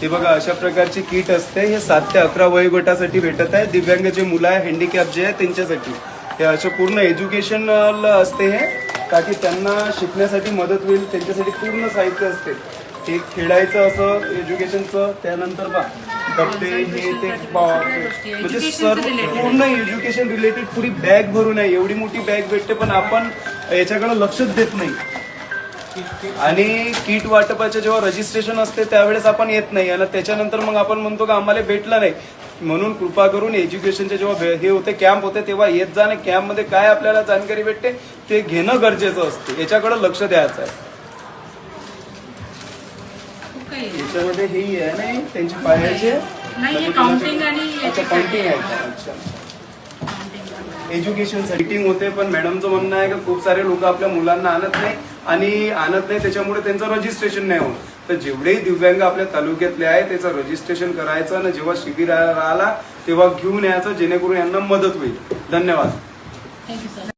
हे बघा अशा प्रकारची किट असते. हे 7 ते 11 वयोगटासाठी भेटत आहे. दिव्यांग जे मुलं आहे, हँडिकॅप जे आहे त्यांच्यासाठी हे असं पूर्ण एज्युकेशनल असते. हे ताकी त्यांना शिकण्यासाठी मदत होईल. त्यांच्यासाठी पूर्ण साहित्य असते. हे खेळायचं असं एज्युकेशनचं, त्यानंतर बा डबे हे ते म्हणजे सर्व पूर्ण एज्युकेशन रिलेटेड पुरी बॅग भरून आहे. एवढी मोठी बॅग भेटते पण आपण याच्याकडे लक्षच देत नाही. आणि किट वाटपाचे जेव्हा रजिस्ट्रेशन असते त्यावेळेस आपण येत नाही आणि त्याच्यानंतर मग आपण म्हणतो की आम्हाला भेटलं नाही. म्हणून कृपा करून एज्युकेशनचे जेव्हा हे होते कॅम्प होते तेव्हा येत जा. आणि कॅम्पमध्ये काय आपल्याला जानकारी भेटते ते घेणं गरजेचं असते. याच्याकडे लक्ष द्यायचं आहे. याच्यामध्ये हे आहे नाही त्यांचे पायाचे काउंटिंग आणि काउंटिंग आहे. अच्छा, एज्युकेशन मीटिंग होते पण मॅडमचं म्हणणं आहे की खूप सारे लोक आपल्या मुलांना आणत नाही त्याच्यामुळे त्यांचं रजिस्ट्रेशन नाही होत. तर जेवढेही दिव्यांग आपल्या तालुक्यातले आहे त्याचं रजिस्ट्रेशन करायचं आणि जेव्हा शिबिर आला तेव्हा घेऊन यायचं जेणेकरून यांना मदत होईल. धन्यवाद. Thank you sir.